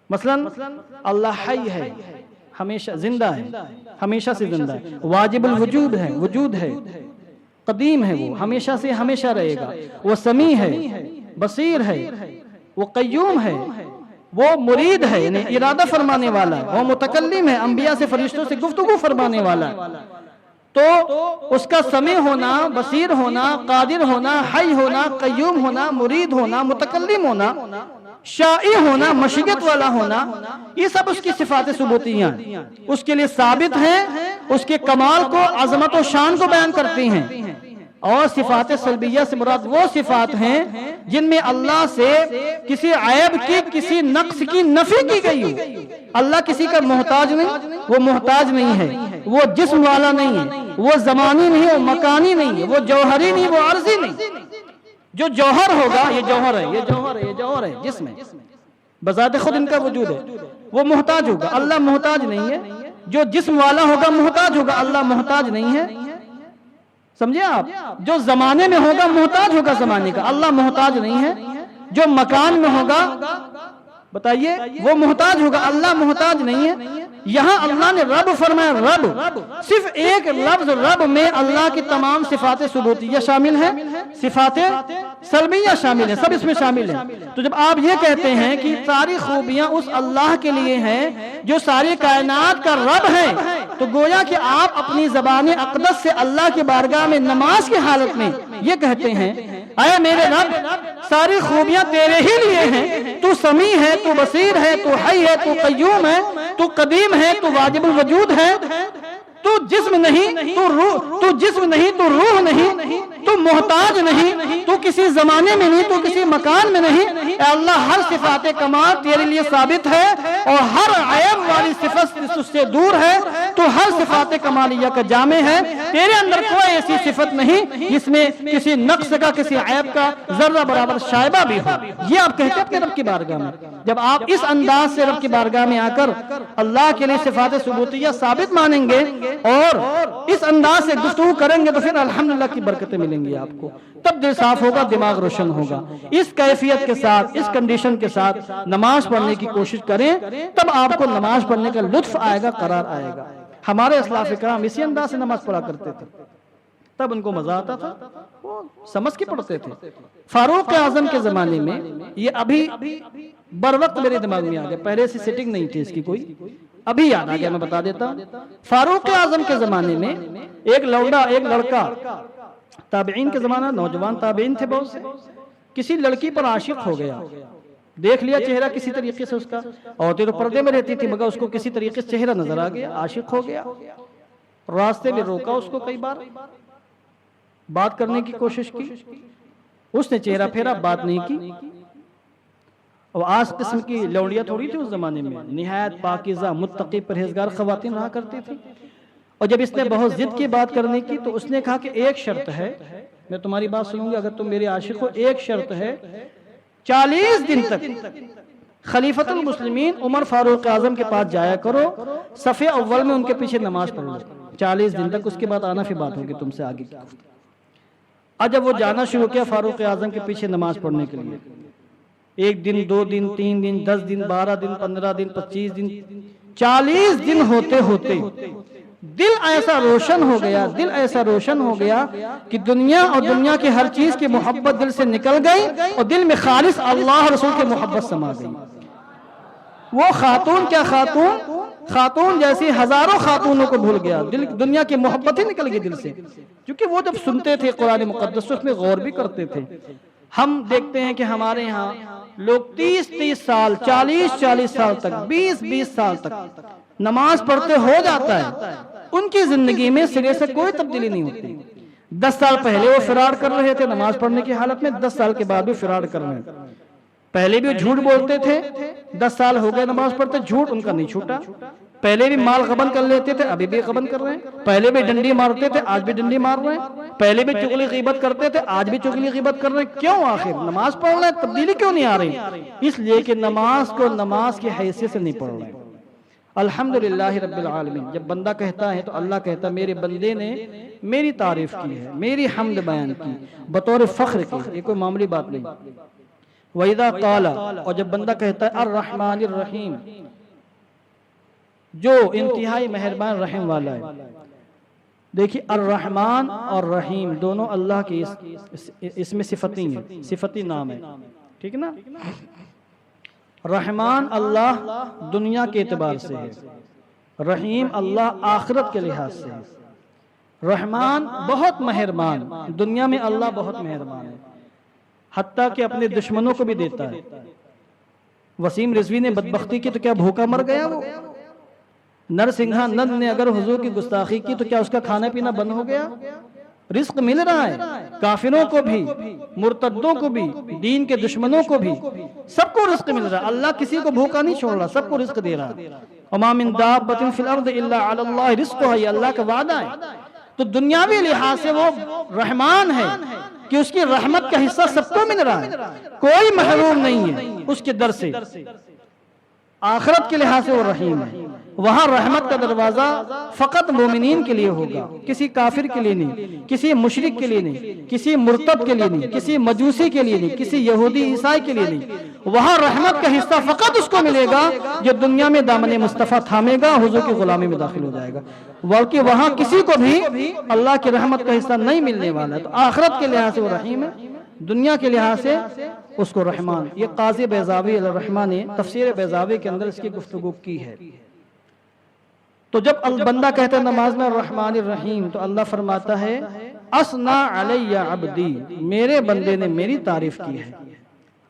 مثلا اللہ حی ہے, ہمیشہ زندہ ہے, ہمیشہ سے زندہ ہے, واجب الوجود ہے, وجود ہے, قدیم ہے, وہ ہمیشہ سے ہمیشہ رہے گا, وہ سمیع ہے, بصیر ہے, وہ قیوم ہے, وہ مرید ہے یعنی ارادہ فرمانے والا ہے, وہ متکلم ہے, انبیاء سے فرشتوں سے گفتگو فرمانے والا ہے. تو اس کا سمیع ہونا، بصیر ہونا، قادر ہونا، حی ہونا، قیوم ہونا، مرید ہونا، متکلم ہونا، شائی ہونا، مشیت والا ہونا، یہ سب اس کی صفات ثبوتیاں اس کے لیے ثابت ہیں، اس کے کمال کو، عظمت و شان کو بیان کرتی ہیں۔ اور صفات سلبیہ سے مراد وہ صفات ہیں جن میں اللہ سے کسی عیب کی، کسی نقص کی نفی کی گئی ہو۔ اللہ کسی کا محتاج نہیں، وہ محتاج نہیں ہے، وہ جسم والا نہیں ہے، وہ زمانی نہیں، وہ مکانی نہیں ہے، وہ جوہری نہیں، وہ عرضی نہیں۔ جو جوہر ہوگا، یہ جوہر ہے، یہ جوہر ہے، یہ جوہر ہے، جسم ہے، بذات خود ان کا وجود ہے، وہ محتاج ہوگا، اللہ محتاج نہیں ہے۔ جو جسم والا ہوگا محتاج ہوگا، اللہ محتاج نہیں ہے، سمجھے آپ؟ جو زمانے میں ہوگا محتاج ہوگا زمانے کا، اللہ محتاج نہیں ہے۔ جو مکان میں ہوگا، بتائیے، وہ محتاج ہوگا، اللہ محتاج نہیں ہے۔ یہاں اللہ نے رب فرمایا، رب، صرف ایک لفظ رب میں اللہ کی تمام صفات ثبوتیہ شامل ہیں، صفات سلبیہ شامل ہیں، سب اس میں شامل ہیں۔ تو جب آپ یہ کہتے ہیں کہ ساری خوبیاں اس اللہ کے لیے ہیں جو ساری کائنات کا رب ہے، تو گویا کہ آپ اپنی زبان اقدس سے اللہ کی بارگاہ میں نماز کی حالت میں یہ کہتے ہیں، اے میرے رب، ساری خوبیاں تیرے ہی لیے ہیں، تو سمیع ہے، تو بصیر ہے، تو حی ہے، تو قیوم ہے، تو قدیم ہے، تو واجب الوجود ہے، تو جسم نہیں، تو روح، تو جسم نہیں، تو روح نہیں، تو محتاج نہیں، تو کسی زمانے میں نہیں، تو کسی مکان میں نہیں۔ اے اللہ، ہر صفات کمال تیرے لیے ثابت ہے اور ہر عیب والی صفت اس سے دور ہے، تو ہر صفات کمالیہ کا جامع ہے۔ تیرے اندر کوئی ایسی صفت نہیں جس میں کسی نقص کا، کسی عیب کا ذرہ برابر شائبہ بھی ہو۔ یہ آپ کہتے ہیں اپنے رب کی بارگاہ میں۔ جب آپ اس انداز سے رب کی بارگاہ میں آ کر اللہ کے لیے صفات ثبوتیہ ثابت مانیں گے اور اس انداز سے گفتگو کریں گے تو پھر الحمدللہ کی برکتیں ملیں گی آپ کو، تب دل صاف ہوگا، دماغ روشن ہوگا۔ اس کیفیت کے ساتھ، اس کنڈیشن کے ساتھ نماز پڑھنے کی کوشش کریں، تب آپ کو نماز پڑھنے کا لطف آئے گا، قرار آئے گا۔ ہمارے اسلاف کرام اسی انداز سے نماز پڑھا کرتے تھے، تب ان کو مزہ آتا تھا، وہ سمجھ کے پڑھتے تھے۔ فاروق اعظم کے زمانے میں، یہ ابھی بر وقت میرے دماغ میں آ گیا، پہلے سے سیٹنگ نہیں تھی اس کی کوئی، ابھی یاد آ گیا، میں بتا دیتا ہوں۔ فاروق اعظم کے زمانے میں ایک لڑکا، تابعین کے زمانہ، نوجوان تابعین تھے بہت سے، کسی لڑکی پر عاشق ہو گیا، دیکھ لیا چہرہ کسی طریقے سے اس کا، عورتیں تو پردے میں رہتی تھی مگر اس کو کسی طریقے سے چہرہ نظر آ گیا، عاشق ہو گیا۔ راستے میں روکا اس کو، کئی بار بات کرنے کی کوشش کی، اس نے چہرہ پھیرا، بات نہیں کی۔ اور آس قسم کی لوڑیاں تھوڑی تھی اس زمانے میں، نہایت پاکیزہ، متقی، پرہیزگار خواتین رہا کرتی تھی۔ اور جب اس نے بہت ضد کی بات کرنے کی تو اس نے کہا کہ ایک شرط ہے، میں تمہاری بات سنوں گا اگر تم میرے عاشق ہو، ایک شرط ہے، 40 دن تک خلیفۃ المسلمین عمر فاروق اعظم کے پاس جایا کرو، صف اول میں ان کے پیچھے نماز پڑھ لو 40 دن تک، اس کے بعد آنا، پھر بات ہوگی تم سے آگے کی۔ اور جب وہ جانا شروع کیا فاروق اعظم کے پیچھے نماز پڑھنے کے لیے، 1 دن، 2 دن، 3 دن، 10 دن، 12 دن، 15 دن، 25 دن، 40 دن ہوتے ہوتے دل ایسا روشن ہو گیا، دل ایسا روشن ہو گیا کہ دنیا اور دنیا کی ہر چیز کی محبت دل سے نکل گئی اور دل میں خالص اللہ اور رسول کی محبت سما گئی۔ وہ خاتون کیا خاتون جیسی ہزاروں خاتونوں کو بھول گیا، دنیا کی محبت ہی نکل گئی دل سے، کیونکہ وہ جب سنتے تھے قرآن مقدس اس میں غور بھی کرتے تھے۔ ہم دیکھتے ہیں کہ ہمارے ہاں لوگ 30 سال، 40 سال تک، 20 سال تک نماز پڑھتے ہو جاتا ہے، ان کی زندگی میں سرے سے کوئی تبدیلی نہیں ہوتی۔ 10 سال پہلے وہ فرار کر رہے تھے نماز پڑھنے کی حالت میں، 10 سال کے بعد بھی فرار کر رہے ہیں۔ پہلے بھی وہ جھوٹ بولتے تھے، 10 سال ہو گئے نماز پڑھتے، جھوٹ ان کا نہیں چھوٹا۔ پہلے بھی مال غبن کر لیتے تھے، ابھی بھی غبن کر رہے ہیں۔ پہلے بھی ڈنڈی مارتے تھے، آج بھی ڈنڈی مار رہے ہیں۔ پہلے بھی چغلی غیبت کرتے تھے، آج بھی چغلی غیبت کر رہے ہیں۔ کیوں؟ آخر نماز پڑھ رہے ہیں، تبدیلی کیوں نہیں آ رہی؟ اس لیے کہ نماز کو نماز کی حیثیت سے نہیں پڑھ رہے۔ الحمدللہ رب العالمین، جب بندہ کہتا ہے تو اللہ کہتا ہے میرے بندے نے میری تعریف کی ہے، میری حمد بیان کی بطور فخر کی، یہ کوئی معمولی بات نہیں۔ وَإِذَا قَالَ، اور جب بندہ کہتا ہے الرحمن الرحیم، جو انتہائی مہربان رحم والا ہے۔ دیکھیے الرحمن اور رحیم دونوں اللہ کی اس میں صفتی ہیں، صفتی نام ہے، ٹھیک نا؟ رحمان اللہ دنیا کے اعتبار سے ہے، رحیم اللہ آخرت کے لحاظ سے ہے۔ رحمان بہت مہربان، دنیا میں اللہ بہت مہربان ہے، حتیٰ کہ اپنے دشمنوں کو بھی دیتا ہے۔ وسیم رضوی نے بدبختی کی تو کیا بھوکا مر گیا وہ؟ نرسنگھا نند نے اگر حضور کی گستاخی کی تو کیا اس کا کھانا پینا بند ہو گیا؟ رزق مل رہا ہے کافروں کو بھی، مرتدوں کو بھی، دین کے دشمنوں کو بھی، سب کو رزق مل رہا ہے۔ اللہ کسی کو بھوکا نہیں چھوڑ رہا، سب کو رزق دے رہا ہے۔ وَمَا مِن دَابَّةٍ فِي الْأَرْضِ إِلَّا عَلَى اللَّهِ رِزْقُهَا، یہ اللہ کا وعدہ ہے۔ تو دنیاوی لحاظ سے وہ رحمان ہے کہ اس کی رحمت کا حصہ سب کو مل رہا ہے، کوئی محروم نہیں ہے اس کے در سے۔ آخرت کے لحاظ سے وہ رحیم ہے، وہاں رحمت کا دروازہ فقط مومنین کے لیے ہوگا، کسی کافر کے لیے نہیں، کسی مشرک کے لیے نہیں، کسی مرتد کے لیے نہیں، کسی مجوسی کے لیے نہیں، کسی یہودی عیسائی کے لیے نہیں۔ وہاں رحمت کا حصہ فقط اس کو ملے گا جو دنیا میں دامن مصطفیٰ تھامے گا، حضور کی غلامی میں داخل ہو جائے گا، بلکہ وہاں کسی کو بھی اللہ کی رحمت کا حصہ نہیں ملنے والا ہے۔ تو آخرت کے لحاظ سے وہ رحیم ہے، دنیا کے لحاظ سے اس کو رحمان۔ یہ قاضی بیضاوی علیہ الرحمہ نے تفسیر بیضاوی کے اندر اس کی گفتگو کی ہے۔ تو جب بندہ کہتا ہے نماز میں الرحمن الرحیم، تو اللہ فرماتا ہے اثنا علی عبدی، میرے بندے نے میری تعریف کی ہے۔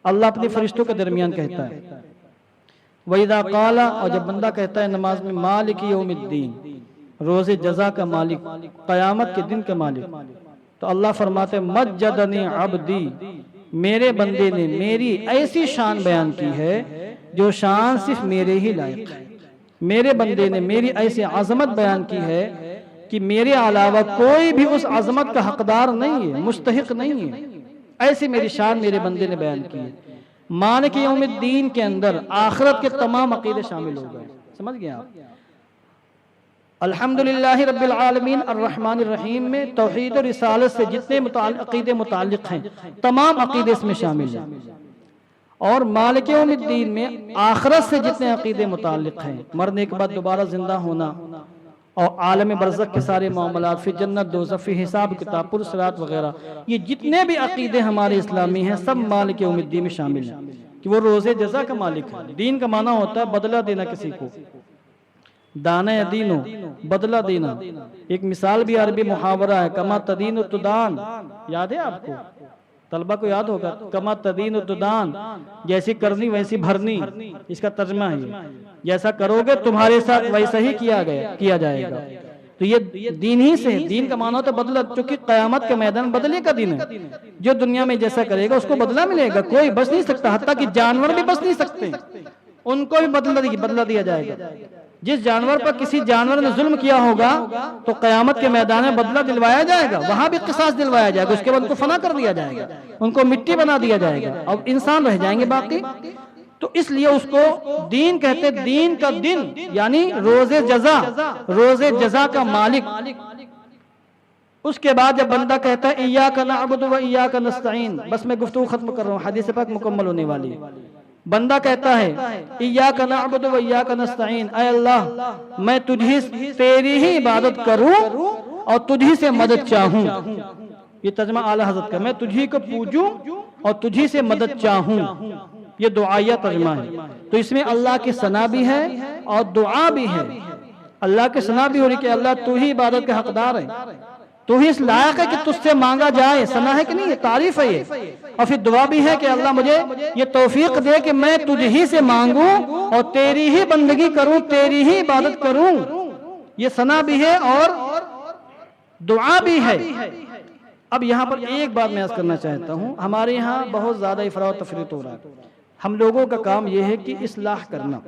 اللہ اپنے فرشتوں کے درمیان کہتا ہے وَإِذَا قَالَ، اور جب بندہ کہتا ہے نماز میں مالک یوم الدین، روز جزا کا مالک، قیامت کے دن کا مالک، تو اللہ فرماتے ہیں مجدنی عبدی، میرے بندے نے میری ایسی شان بیان کی ہے جو شان صرف میرے ہی لائق ہے۔ میرے بندے نے میری ایسی عظمت بیان کی ہے کہ میرے علاوہ کوئی بھی اس عظمت کا حقدار نہیں ہے، مستحق نہیں ہے، ایسی میری شان میرے بندے نے بیان کی ہے۔ مالک یوم الدین کے اندر آخرت کے تمام عقیدے شامل ہو گئے، سمجھ گئے آپ؟ الحمدللہ رب العالمین الرحمن الرحیم میں توحید و رسالت سے جتنے عقیدے متعلق ہیں تمام عقیدے اس میں شامل ہیں، اور مالک یوم الدین میں آخرت سے جتنے عقیدے متعلق ہیں، مرنے کے بعد دوبارہ زندہ ہونا اور عالم برزخ کے سارے معاملات، فی جنت دوزخ، فی حساب کتاب، پرصراط وغیرہ، یہ جتنے بھی عقیدے ہمارے اسلامی ہیں سب مالک یوم الدین میں شامل ہیں کہ وہ روز جزا کا مالک ہے۔ دین کا معنی ہوتا ہے بدلہ دینا کسی کو، دانہ دینو، بدلہ دینا۔ ایک مثال بھی عربی محاورہ ہے کما تدین تدان، یاد ہے آپ کو؟ طلبہ کو یاد ہوگا کما تدین تدان، جیسی کرنی ویسی بھرنی، اس کا ترجمہ ہے جیسا کرو گے تمہارے ساتھ ویسا ہی کیا جائے گا۔ تو یہ دین ہی سے، دین کا معنی ہوتا ہے بدلہ، چونکہ قیامت کا میدان بدلے کا دن ہے، جو دنیا میں جیسا کرے گا اس کو بدلہ ملے گا، کوئی بچ نہیں سکتا، حتیٰ کہ جانور بھی بچ نہیں سکتے، ان کو بھی بدلہ دیا جائے گا۔ جس جانور پر کسی جانور نے ظلم کیا ہوگا تو قیامت کے میدان میں بدلہ دلوایا جائے گا، وہاں بھی قصاص دلوایا جائے گا، اس کے بعد ان کو فنا کر دیا جائے گا، ان کو مٹی بنا دیا جائے گا، اور انسان رہ جائیں گے باقی۔ تو اس لیے اس کو دین کہتے، دین کا دن یعنی روز جزا، روز جزا کا مالک۔ اس کے بعد جب بندہ کہتا ہے ایاک نعبد و ایاک نستعین، بس میں گفتگو ختم کر رہا ہوں، حدیث پاک مکمل ہونے والی ہے۔ بندہ کہتا ہے ایاک نعبد و ایاک نستعین، اے اللہ میں تیری ہی عبادت کروں اور تجھی سے مدد چاہوں، یہ ترجمہ اعلیٰ حضرت کا، میں تجھی کو پوجوں اور تجھی سے مدد چاہوں، یہ دعائیہ ترجمہ ہے۔ تو اس میں اللہ کی ثنا بھی ہے اور دعا بھی ہے، اللہ کی ثنا بھی ہو رہی کہ اللہ تو ہی عبادت کے حقدار ہے، تو ہی اس لائق ہے کہ تجھ سے مانگا جائے، ثنا ہے کہ نہیں، یہ تعریف ہے یہ، اور پھر دعا بھی ہے کہ اللہ مجھے یہ توفیق دے کہ میں تجھ ہی سے مانگوں اور تیری ہی بندگی کروں، تیری ہی عبادت کروں، یہ ثنا بھی ہے اور دعا بھی ہے۔ اب یہاں پر ایک بات میں عرض کرنا چاہتا ہوں، ہمارے یہاں بہت زیادہ افراط و تفریط ہو رہا ہے، ہم لوگوں کا کام یہ ہے کہ اصلاح کرنا۔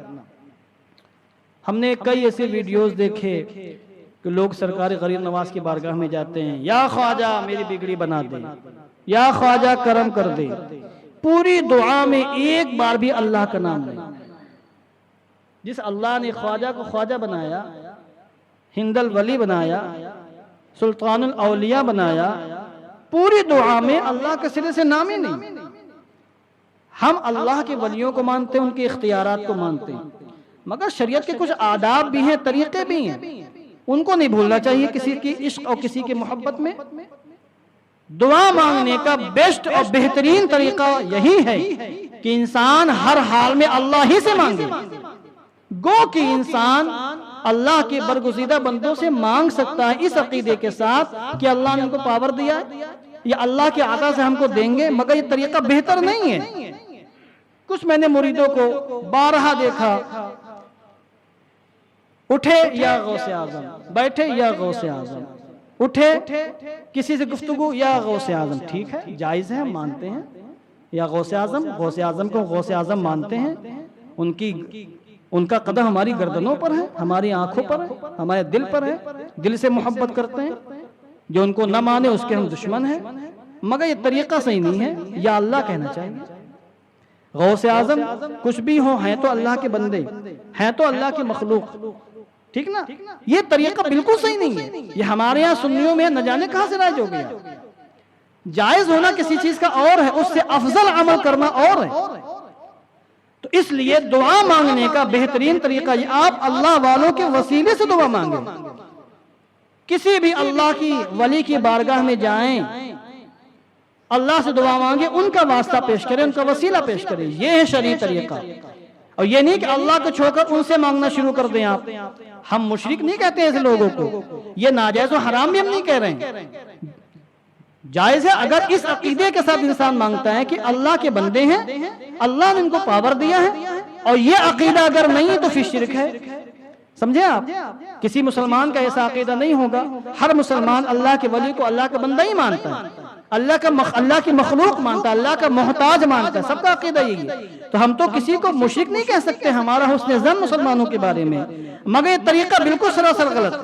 ہم نے کئی ایسے ویڈیوز دیکھے کہ لوگ سرکار غریب نواز کی بارگاہ میں جاتے ہیں، یا خواجہ میری بگڑی بنا دے، یا خواجہ کرم کر دے، پوری دعا میں ایک بار بھی اللہ کا نام نہیں۔ جس اللہ نے خواجہ کو خواجہ بنایا، ہند الولی بنایا، سلطان الاولیاء بنایا، پوری دعا میں اللہ کے سرے سے نام ہی نہیں۔ ہم اللہ کے ولیوں کو مانتے ہیں، ان کے اختیارات کو مانتے ہیں، مگر شریعت کے کچھ آداب بھی ہیں، طریقے بھی ہیں، ان کو نہیں بھولنا چاہیے کسی کی عشق اور کسی کی محبت میں۔ دعا مانگنے کا بیسٹ اور بہترین طریقہ یہی ہے کہ انسان ہر حال میں اللہ ہی سے مانگے، گو کہ انسان اللہ کے برگزیدہ بندوں سے مانگ سکتا ہے اس عقیدے کے ساتھ کہ اللہ نے ان کو پاور دیا ہے، یا اللہ کے عطا سے ہم کو دیں گے، مگر یہ طریقہ بہتر نہیں ہے۔ کچھ میں نے مریدوں کو بارہا دیکھا، اٹھے یا غوث اعظم، بیٹھے یا غوث اعظم، اٹھے کسی سے گفتگو یا غوث اعظم، ٹھیک ہے جائز ہے، ہم مانتے ہیں، یا غوث اعظم کو غوث اعظم مانتے ہیں، ان کا قدم ہماری گردنوں پر ہے، ہماری آنکھوں پر ہے، ہمارے دل پر ہے، دل سے محبت کرتے ہیں، جو ان کو نہ مانے اس کے ہم دشمن ہیں، مگر یہ طریقہ صحیح نہیں ہے، یا اللہ کہنا چاہیے۔ غوث اعظم کچھ بھی ہو، ہیں تو اللہ کے بندے، ہیں تو اللہ کی مخلوق، ٹھیک نا، یہ طریقہ بالکل صحیح نہیں ہے۔ یہ ہمارے ہاں سنیوں میں نہ جانے کہاں سے رائج ہو گیا۔ جائز ہونا کسی چیز کا اور ہے، اس سے افضل عمل کرنا اور ہے۔ تو اس لیے دعا مانگنے کا بہترین طریقہ یہ، آپ اللہ والوں کے وسیلے سے دعا مانگیں، کسی بھی اللہ کی ولی کی بارگاہ میں جائیں، اللہ سے دعا مانگیں، ان کا واسطہ پیش کریں، ان کا وسیلہ پیش کریں، یہ ہے شرعی طریقہ۔ اور یہ نہیں کہ اللہ کو چھوڑ کر ان سے مانگنا شروع کر دیں آپ۔ ہم مشرک نہیں کہتے ایسے لوگوں کو، یہ ناجائز و حرام بھی ہم نہیں کہہ رہے ہیں، جائز ہے اگر اس عقیدے کے ساتھ انسان مانگتا ہے کہ اللہ کے بندے ہیں، اللہ نے ان کو پاور دیا ہے، اور یہ عقیدہ اگر نہیں ہے تو پھر شرک ہے۔ سمجھے آپ؟ کسی مسلمان کا ایسا عقیدہ نہیں ہوگا، ہر مسلمان اللہ کے ولی کو اللہ کا بندہ ہی مانتا ہے، اللہ کی مخلوق مانتا ہے، اللہ کا محتاج مانتا ہے، سب کا عقیدہ یہی ہے۔ تو ہم تو کسی کو مشرک نہیں کہہ سکتے، ہمارا حسن ظن مسلمانوں کے بارے میں، مگر یہ طریقہ بالکل سراسر غلط۔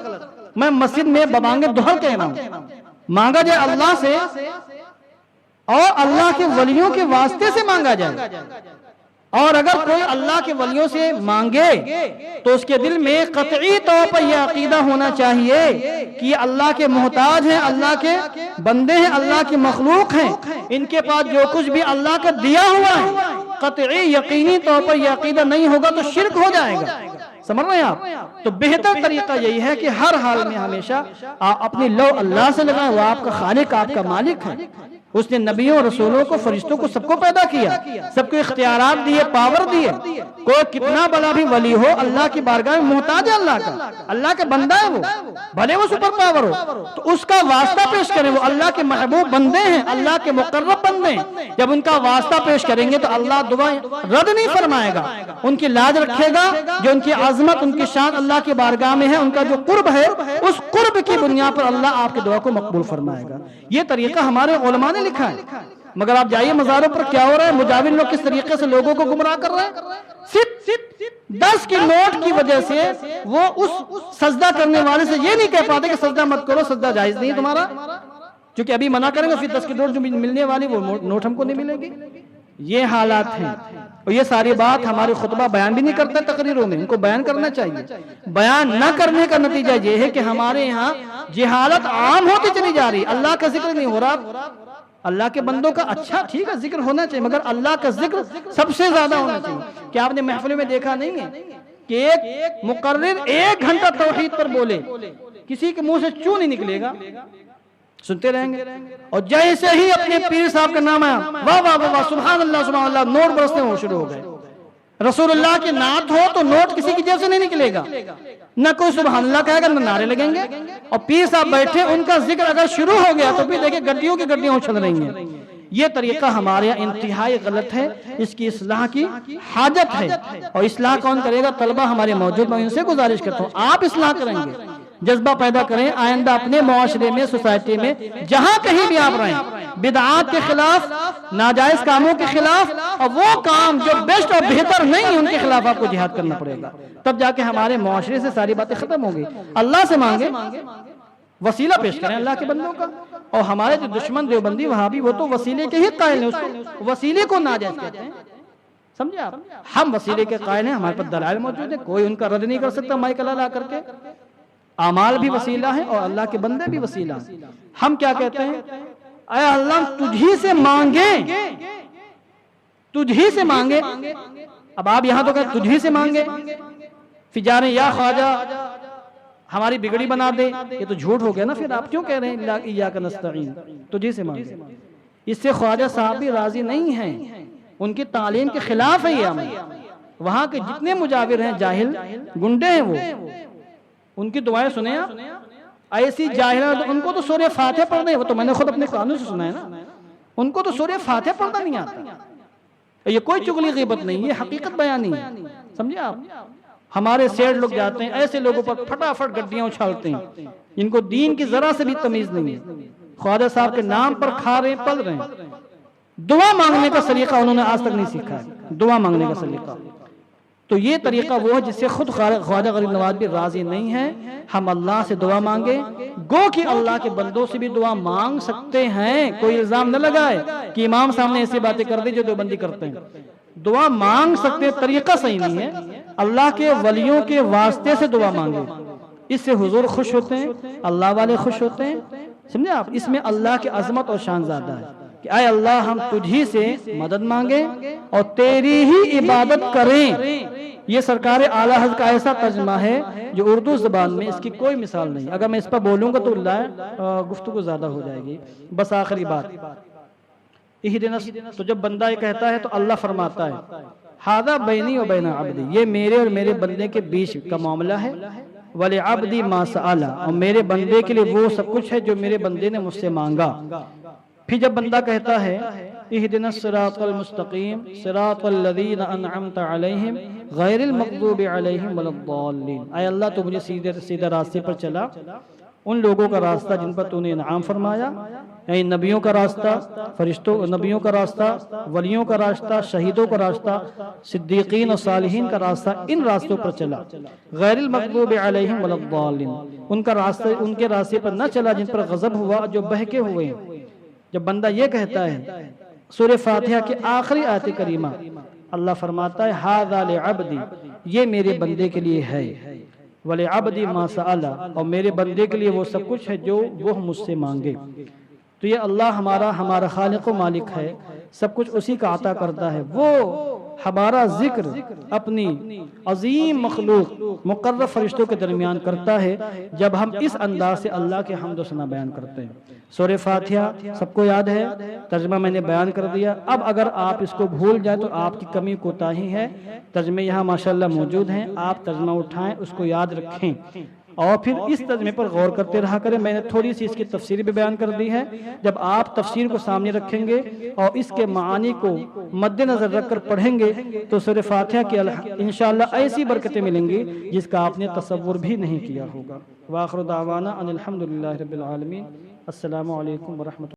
میں مسجد میں ببانگ دہل کہہ رہا ہوں، مانگا جائے اللہ سے اور اللہ کے ولیوں کے واسطے سے مانگا جائے، اور اگر کوئی اللہ کے ولیوں سے مانگے تو اس کے دل میں قطعی طور پر یہ عقیدہ ہونا چاہیے کہ یہ اللہ کے محتاج ہیں، اللہ کے بندے ہیں، اللہ کی مخلوق ہیں، ان کے پاس جو کچھ بھی اللہ کا دیا ہوا ہے، قطعی یقینی طور پر یہ عقیدہ نہیں ہوگا تو شرک ہو جائے گا۔ سمجھ رہے ہیں آپ؟ تو بہتر طریقہ یہی ہے کہ ہر حال میں ہمیشہ آپ اپنی لو اللہ سے لگائیں، وہ آپ کا خالق، آپ کا مالک ہے۔ اس نے نبیوں، رسولوں کو، فرشتوں کو، سب کو پیدا کیا، سب کو اختیارات دیے، پاور دیے۔ کوئی کتنا بڑا بھی ولی ہو، اللہ کی بارگاہ میں محتاج ہے، اللہ کا، اللہ کا بندہ ہے، وہ بھلے وہ سپر پاور ہو، تو اس کا واسطہ پیش کریں، وہ اللہ کے محبوب بندے ہیں، اللہ کے مقرب بندے ہیں۔ جب ان کا واسطہ پیش کریں گے تو اللہ دعائیں رد نہیں فرمائے گا، ان کی لاج رکھے گا، جو ان کی عظمت، ان کی شان اللہ کی بارگاہ میں ہے، ان کا جو قرب ہے، اس قرب کی بنیاد پر اللہ آپ کی دعا کو مقبول فرمائے گا۔ یہ طریقہ ہمارے علماء نے لکھا ہے، مگر آپ جائیے مزاروں پر کیا ہو رہا ہے، مجاور لوگ کس طریقے سے لوگوں کو گمراہ کر رہے ہیں۔ صرف 10 کی نوٹ کی وجہ سے وہ اس سجدہ کرنے والے سے یہ نہیں کہہ پاتے کہ سجدہ مت کرو، سجدہ جائز نہیں ہے تمہارا، کیونکہ ابھی منع کریں گے، پھر 10 کی نوٹ جو ملنے والی وہ نوٹ ہم کو نہیں ملے گی۔ یہ حالات ہیں، اور یہ ساری بات ہمارے خطبہ بیان بھی نہیں کرتے تقریروں میں، ان کو بیان کرنا چاہیے۔ بیان نہ کرنے کا نتیجہ یہ ہے کہ ہمارے یہاں جہالت عام ہوتی چلی جا رہی، اللہ کا ذکر نہیں ہو رہا۔ اللہ کے بندوں کا اچھا ٹھیک ہے ذکر ہونا چاہیے، مگر اللہ کا ذکر سب سے زیادہ ہونا چاہیے۔ کیا آپ نے محفلوں میں دیکھا نہیں ہے کہ ایک مقرر 1 گھنٹہ توحید پر بولے، کسی کے منہ سے چوں نہیں نکلے گا، سنتے رہیں گے، اور جیسے ہی اپنے پیر صاحب کا نام آیا، واہ واہ واہ سبحان اللہ سبحان اللہ، نوٹ برسنے ہو شروع ہو گئے۔ رسول اللہ کی نعت ہو تو نوٹ کسی کی جیب سے نہیں نکلے گا، نہ کوئی سبحان اللہ کہے گا، نہ نعرے لگیں گے، اور پیر صاحب بیٹھے، ان کا ذکر اگر شروع ہو گیا تو پھر دیکھیں گڈیوں کی گڈیاں اچھل رہی ہیں۔ یہ طریقہ ہمارے یہاں انتہائی غلط ہے، اس کی اصلاح کی حاجت ہے، اور اصلاح کون کرے گا؟ طلبہ ہمارے موجود، میں ان سے گزارش کرتا ہوں آپ اصلاح کریں گے، جذبہ پیدا کریں، آئندہ اپنے معاشرے میں، سوسائٹی میں، جہاں کہیں بھی آپ رہیں، بدعات کے خلاف، ناجائز کاموں کے خلاف، اور وہ کام جو بیسٹ اور بہتر نہیں ان کے خلاف آپ کو جہاد کرنا پڑے گا، تب جا کے ہمارے معاشرے سے ساری باتیں ختم ہوں گی۔ اللہ سے مانگے، وسیلہ پیش کریں اللہ کے بندوں کا، اور ہمارے جو دشمن دیوبندی وہابی وہ تو وسیلے کے ہی قائل ہیں، اس کو وسیلے کو ناجائز کہتے ہیں، سمجھے آپ؟ ہم وسیلے کے قائل ہیں، ہمارے پاس دلائل موجود ہیں، کوئی ان کا رد نہیں کر سکتا مائک اللہ لا کر کے۔ اعمال بھی وسیلہ ہیں اور اللہ کے بندے بھی وسیلہ ہیں۔ ہم کیا کہتے ہیں؟ اے اللہ تجھی سے مانگیں، تجھی سے مانگے۔ اب آپ یہاں تو کہتے تجھی سے مانگے، پھر جا رہے ہیں یا خواجہ ہماری بگڑی بنا دے، یہ تو جھوٹ ہو گیا نا، پھر آپ کیوں کہہ رہے ہیں ایاک نستعین، تجھی سے مانگے؟ اس سے خواجہ صاحب بھی راضی نہیں ہیں، ان کی تعلیم کے خلاف ہے یہ عمل۔ وہاں کے جتنے مجاور ہیں جاہل گنڈے ہیں وہ، ان کی دعائیں سنیں آپ، ایسی جاہلہ ان کو تو سورہ فاتحہ پڑھنا ہے، وہ تو میں نے خود اپنے قانون سے سنا ہے نا، ان کو تو سورہ فاتحہ پڑھنا نہیں آتا۔ یہ کوئی چغلی غیبت نہیں، یہ حقیقت بیانی ہے، سمجھے آپ؟ ہمارے سیٹ لوگ جاتے ہیں ایسے لوگوں پر پھٹافٹ گڈیاں اچھالتے ہیں، ان کو دین کی ذرا سے بھی تمیز نہیں ہے، خواجہ صاحب کے نام پر کھا رہے ہیں، پل رہے ہیں۔ دعا مانگنے کا سلیقہ انہوں نے آج تک نہیں سیکھا ہے، دعا مانگنے کا سلیقہ۔ تو یہ طریقہ وہ ہے جس سے خود خواجہ غریب نواز بھی راضی نہیں ہے۔ ہم اللہ سے دعا مانگے، گو کہ اللہ کے بندوں سے بھی دعا مانگ سکتے ہیں، کوئی الزام نہ لگائے کہ امام صاحب نے ایسی باتیں کر دی جو دیوبندی کرتے ہیں۔ دعا مانگ سکتے، طریقہ صحیح نہیں ہے، اللہ کے ولیوں کے واسطے سے دعا مانگے، اس سے حضور خوش ہوتے ہیں، اللہ والے خوش ہوتے ہیں، سمجھے آپ؟ اس میں اللہ کی عظمت اور شان زیادہ ہے کہ اے اللہ ہم تجھی سے مدد مانگیں اور تیری ہی عبادت کریں۔ یہ سرکار اعلیٰ حضرت کا ایسا ترجمہ ہے جو اردو زبان میں اس کی کوئی مثال نہیں۔ اگر میں اس پر بولوں گا تو گفتگو زیادہ ہو جائے گی۔ بس آخری بات، تو جب بندہ یہ کہتا ہے تو اللہ فرماتا ہے ھذا بینی و بین عبدی، یہ میرے اور میرے بندے کے بیچ کا معاملہ ہے، وَلِعَبْدِ مَا سَأَلَ، اور میرے بندے کے لیے وہ سب کچھ ہے جو میرے بندے نے مجھ سے مانگا۔ پھر جب بندہ کہتا ہے اہدنا الصراط المستقیم صراط الذین انعمت علیہم غیر المغضوب علیہم ولا الضالین، اے اللہ تو مجھے سیدھے راستے پر چلا، ان لوگوں کا راستہ جن پر تو نے انعام فرمایا، یعنی نبیوں کا راستہ، فرشتوں نبیوں کا راستہ، ولیوں کا راستہ، شہیدوں کا راستہ، صدیقین اور صالحین کا راستہ، ان راستوں پر چلا۔ غیر المغضوب علیہم ولا الضالین، ان کا راستہ ان کے راستے پر نہ چلا جن پر غضب ہوا، جو بہکے ہوئے ہیں۔ جب بندہ یہ کہتا ہے، سورہ فاتحہ کے آخری آیت کریمہ اللہ فرماتا ہے ھذا لعبدی، یہ میرے بندے کے لیے ہے، وَلِعَبْدِ مَا سَأَلَ، اور میرے بندے کے لیے وہ سب کچھ ہے جو وہ مجھ سے مانگے۔ تو یہ اللہ ہمارا خالق و مالک ہے، سب کچھ اسی کا عطا کرتا ہے۔ وہ ہمارا ذکر اپنی عظیم مخلوق مقرب فرشتوں کے درمیان کرتا ہے جب ہم اس انداز سے اللہ کے حمد و ثنا بیان کرتے ہیں۔ سورہ فاتحہ سب کو یاد ہے، ترجمہ میں نے بیان کر دیا۔ اب اگر آپ اس کو بھول جائیں تو آپ کی کمی کوتاہی ہے، ترجمے یہاں ماشاءاللہ موجود ہیں، آپ ترجمہ اٹھائیں، اس کو یاد رکھیں اور پھر اس ترجمے پر غور کرتے رہا کریں۔ میں نے تھوڑی سی اس کی تفسیر بھی بیان کر دی ہے، جب آپ تفسیر کو سامنے رکھیں گے اور اس کے معانی کو مد نظر رکھ کر پڑھیں گے تو سورہ فاتحہ کی انشاءاللہ ایسی برکتیں ملیں گی جس کا آپ نے تصور بھی نہیں کیا ہوگا۔ وآخر دعوانا ان الحمدللہ رب العالمین۔ السلام علیکم ورحمۃ اللہ۔